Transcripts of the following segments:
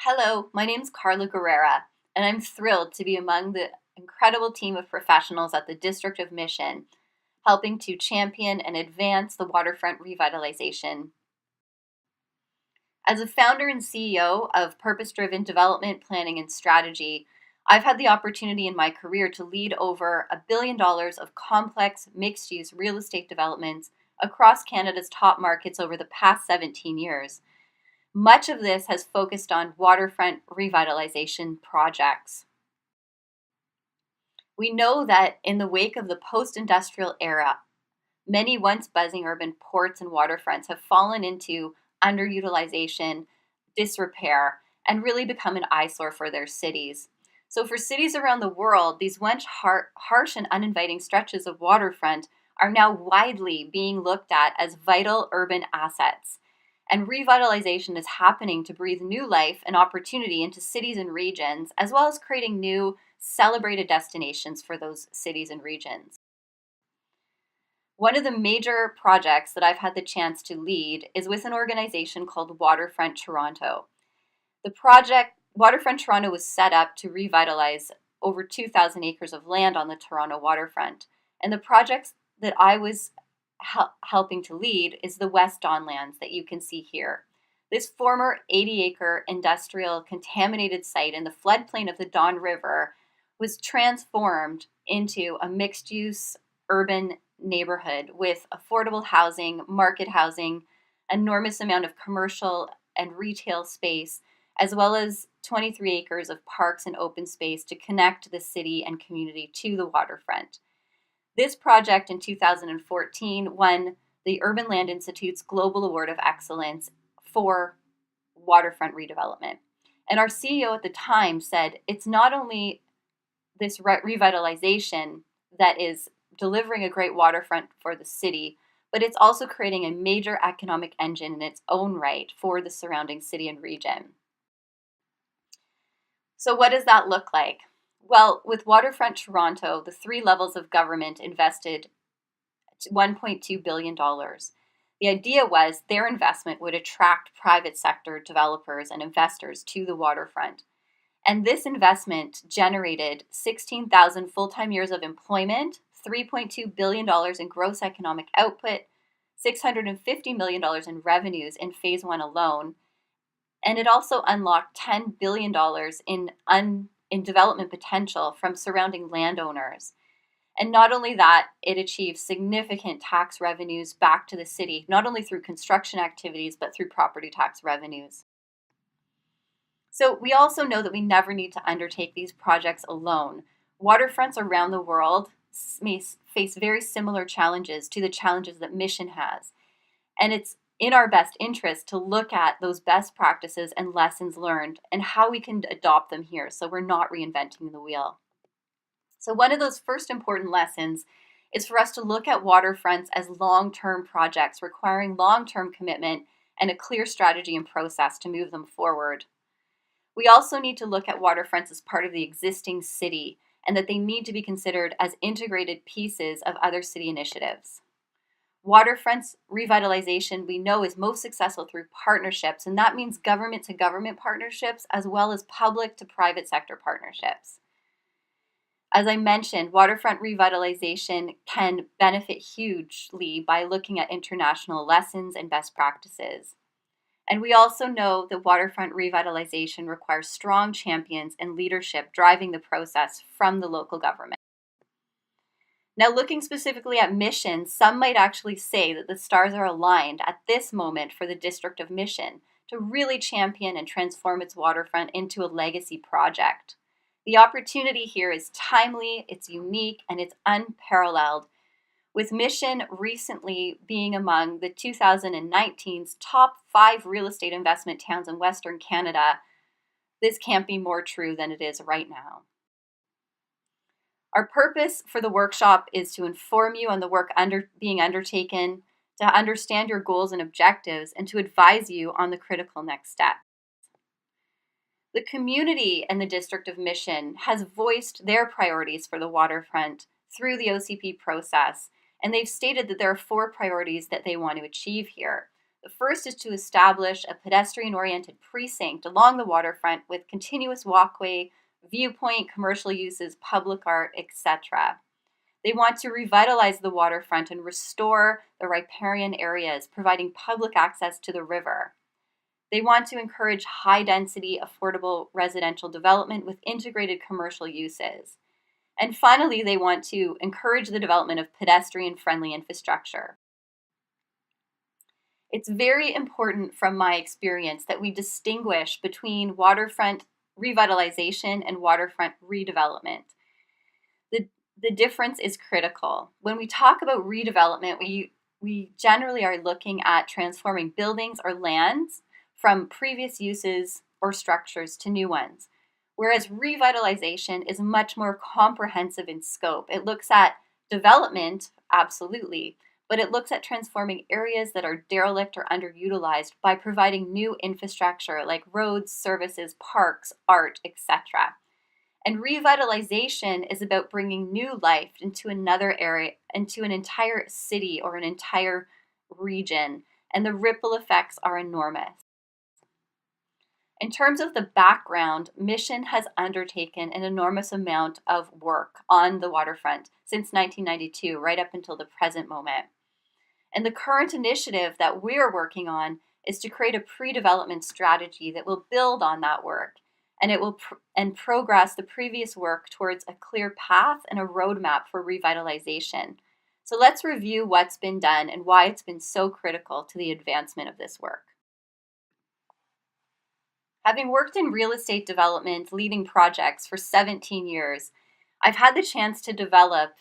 Hello, my name's Carla Guerrera, and I'm thrilled to be among the incredible team of professionals at the District of Mission, helping to champion and advance the waterfront revitalization. As a founder and CEO of Purpose Driven Development Planning and Strategy, I've had the opportunity in my career to lead over $1 billion of complex mixed use real estate developments across Canada's top markets over the past 17 years. Much of this has focused on waterfront revitalization projects. We know that in the wake of the post-industrial era, many once buzzing urban ports and waterfronts have fallen into underutilization, disrepair, and really become an eyesore for their cities. So for cities around the world, these once harsh and uninviting stretches of waterfront are now widely being looked at as vital urban assets. And revitalization is happening to breathe new life and opportunity into cities and regions, as well as creating new celebrated destinations for those cities and regions. One of the major projects that I've had the chance to lead is with an organization called Waterfront Toronto. The project, Waterfront Toronto, was set up to revitalize over 2,000 acres of land on the Toronto waterfront. And the projects that I was helping to lead is the West Don lands that you can see here. This former 80-acre industrial contaminated site in the floodplain of the Don River was transformed into a mixed-use urban neighborhood with affordable housing, market housing, enormous amount of commercial and retail space, as well as 23 acres of parks and open space to connect the city and community to the waterfront. This project in 2014 won the Urban Land Institute's Global Award of Excellence for waterfront redevelopment. And our CEO at the time said it's not only this revitalization that is delivering a great waterfront for the city, but it's also creating a major economic engine in its own right for the surrounding city and region. So what does that look like? Well, with Waterfront Toronto, the three levels of government invested $1.2 billion. The idea was their investment would attract private sector developers and investors to the waterfront. And this investment generated 16,000 full-time years of employment, $3.2 billion in gross economic output, $650 million in revenues in phase one alone. And it also unlocked $10 billion in development potential from surrounding landowners. And not only that, it achieved significant tax revenues back to the city, not only through construction activities, but through property tax revenues. So we also know that we never need to undertake these projects alone. Waterfronts around the world may face very similar challenges to the challenges that Mission has. And it's in our best interest to look at those best practices and lessons learned and how we can adopt them here so we're not reinventing the wheel. So one of those first important lessons is for us to look at waterfronts as long-term projects requiring long-term commitment and a clear strategy and process to move them forward. We also need to look at waterfronts as part of the existing city and that they need to be considered as integrated pieces of other city initiatives. Waterfronts revitalization, we know, is most successful through partnerships, and that means government-to-government partnerships as well as public-to-private sector partnerships. As I mentioned, waterfront revitalization can benefit hugely by looking at international lessons and best practices. And we also know that waterfront revitalization requires strong champions and leadership driving the process from the local government. Now, looking specifically at Mission, some might actually say that the stars are aligned at this moment for the District of Mission to really champion and transform its waterfront into a legacy project. The opportunity here is timely, it's unique, and it's unparalleled, with Mission recently being among the 2019's top 5 real estate investment towns in Western Canada. This can't be more true than it is right now. Our purpose for the workshop is to inform you on the work being undertaken, to understand your goals and objectives, and to advise you on the critical next step. The community and the District of Mission has voiced their priorities for the waterfront through the OCP process, and they've stated that there are 4 priorities that they want to achieve here. The first is to establish a pedestrian-oriented precinct along the waterfront with continuous walkway, viewpoint, commercial uses, public art, etc. They want to revitalize the waterfront and restore the riparian areas, providing public access to the river. They want to encourage high-density, affordable residential development with integrated commercial uses. And finally, they want to encourage the development of pedestrian-friendly infrastructure. It's very important from my experience that we distinguish between waterfront revitalization and waterfront redevelopment. The difference is critical. When we talk about redevelopment, we generally are looking at transforming buildings or lands from previous uses or structures to new ones. Whereas revitalization is much more comprehensive in scope. It looks at development, absolutely, but it looks at transforming areas that are derelict or underutilized by providing new infrastructure like roads, services, parks, art, etc. And revitalization is about bringing new life into another area, into an entire city or an entire region, and the ripple effects are enormous. In terms of the background, Mission has undertaken an enormous amount of work on the waterfront since 1992, right up until the present moment. And the current initiative that we're working on is to create a pre-development strategy that will build on that work, and it will progress the previous work towards a clear path and a roadmap for revitalization. So let's review what's been done and why it's been so critical to the advancement of this work. Having worked in real estate development, leading projects for 17 years, I've had the chance to develop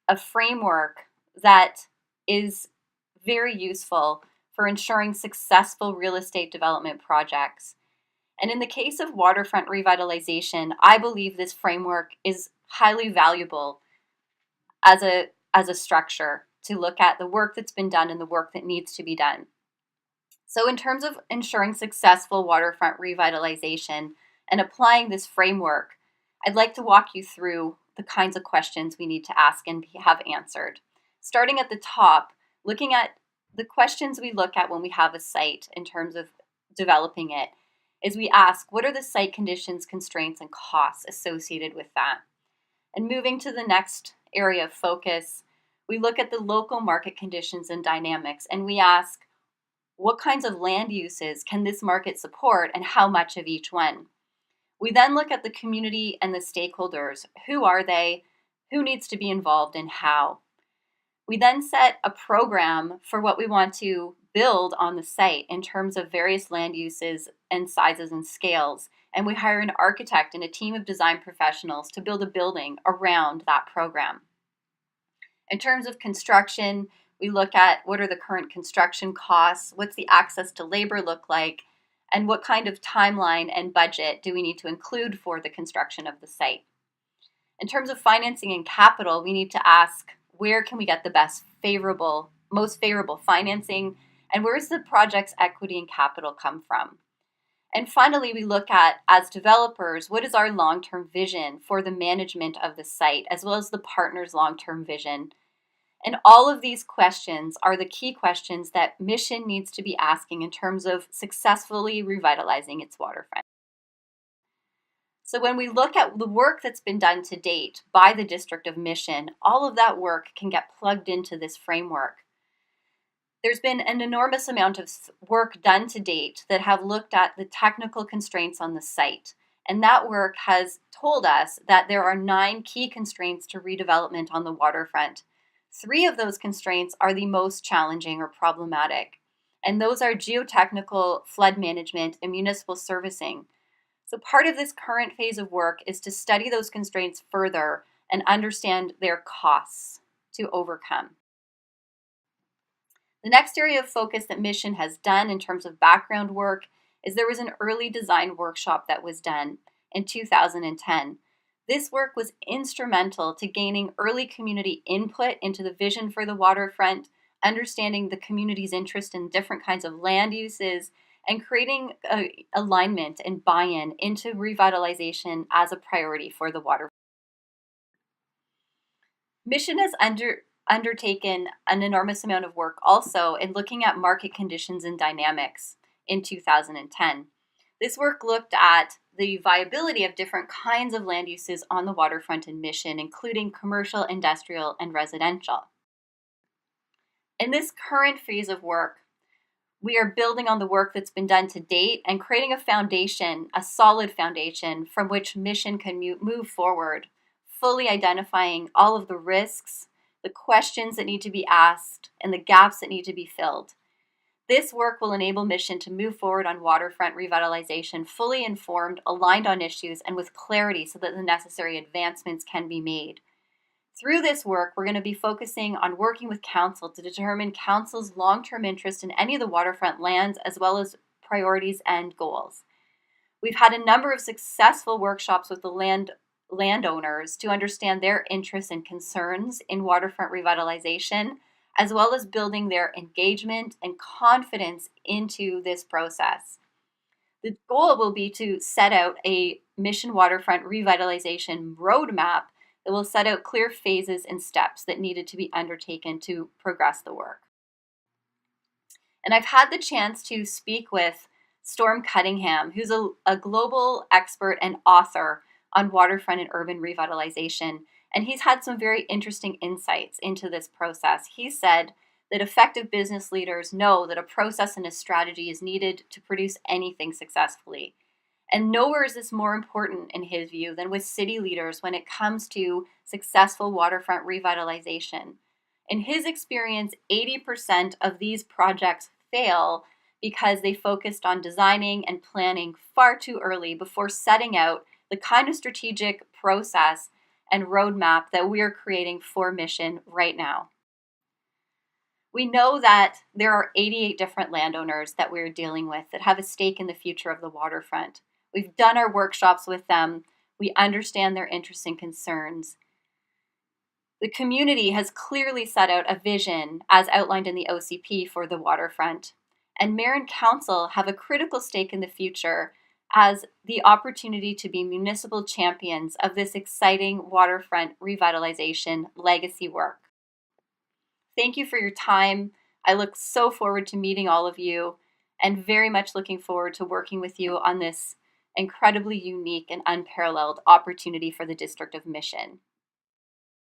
a framework that is very useful for ensuring successful real estate development projects. And in the case of waterfront revitalization, I believe this framework is highly valuable as a structure to look at the work that's been done and the work that needs to be done. So in terms of ensuring successful waterfront revitalization and applying this framework, I'd like to walk you through the kinds of questions we need to ask and have answered. Starting at the top, looking at the questions we look at when we have a site in terms of developing it, is we ask, what are the site conditions, constraints, and costs associated with that? And moving to the next area of focus, we look at the local market conditions and dynamics, and we ask, what kinds of land uses can this market support and how much of each one? We then look at the community and the stakeholders. Who are they? Who needs to be involved and how? We then set a program for what we want to build on the site in terms of various land uses and sizes and scales. And we hire an architect and a team of design professionals to build a building around that program. In terms of construction, we look at what are the current construction costs, what's the access to labor look like, and what kind of timeline and budget do we need to include for the construction of the site. In terms of financing and capital, we need to ask, where can we get the most favorable financing, and where does the project's equity and capital come from? And finally, we look at, as developers, what is our long-term vision for the management of the site, as well as the partner's long-term vision. And all of these questions are the key questions that Mission needs to be asking in terms of successfully revitalizing its waterfront. So when we look at the work that's been done to date by the District of Mission, all of that work can get plugged into this framework. There's been an enormous amount of work done to date that have looked at the technical constraints on the site. And that work has told us that there are 9 key constraints to redevelopment on the waterfront. 3 of those constraints are the most challenging or problematic, and those are geotechnical, flood management, and municipal servicing. So part of this current phase of work is to study those constraints further and understand their costs to overcome. The next area of focus that Mission has done in terms of background work is there was an early design workshop that was done in 2010. This work was instrumental to gaining early community input into the vision for the waterfront, understanding the community's interest in different kinds of land uses, and creating alignment and buy-in into revitalization as a priority for the waterfront. Mission has undertaken an enormous amount of work also in looking at market conditions and dynamics in 2010. This work looked at the viability of different kinds of land uses on the waterfront in Mission, including commercial, industrial, and residential. In this current phase of work, we are building on the work that's been done to date and creating a foundation, a solid foundation from which Mission can move forward, fully identifying all of the risks, the questions that need to be asked, and the gaps that need to be filled. This work will enable Mission to move forward on waterfront revitalization, fully informed, aligned on issues, and with clarity so that the necessary advancements can be made. Through this work, we're going to be focusing on working with Council to determine Council's long-term interest in any of the waterfront lands, as well as priorities and goals. We've had a number of successful workshops with the landowners to understand their interests and concerns in waterfront revitalization, as well as building their engagement and confidence into this process. The goal will be to set out a Mission waterfront revitalization roadmap that will set out clear phases and steps that needed to be undertaken to progress the work. And I've had the chance to speak with Storm Cunningham, who's a global expert and author on waterfront and urban revitalization. And he's had some very interesting insights into this process. He said that effective business leaders know that a process and a strategy is needed to produce anything successfully. And nowhere is this more important, in his view, than with city leaders when it comes to successful waterfront revitalization. In his experience, 80% of these projects fail because they focused on designing and planning far too early before setting out the kind of strategic process and roadmap that we are creating for Mission right now. We know that there are 88 different landowners that we're dealing with that have a stake in the future of the waterfront. We've done our workshops with them. We understand their interests and concerns. The community has clearly set out a vision as outlined in the OCP for the waterfront. And Mayor and Council have a critical stake in the future as the opportunity to be municipal champions of this exciting waterfront revitalization legacy work. Thank you for your time. I look so forward to meeting all of you and very much looking forward to working with you on this incredibly unique and unparalleled opportunity for the District of Mission.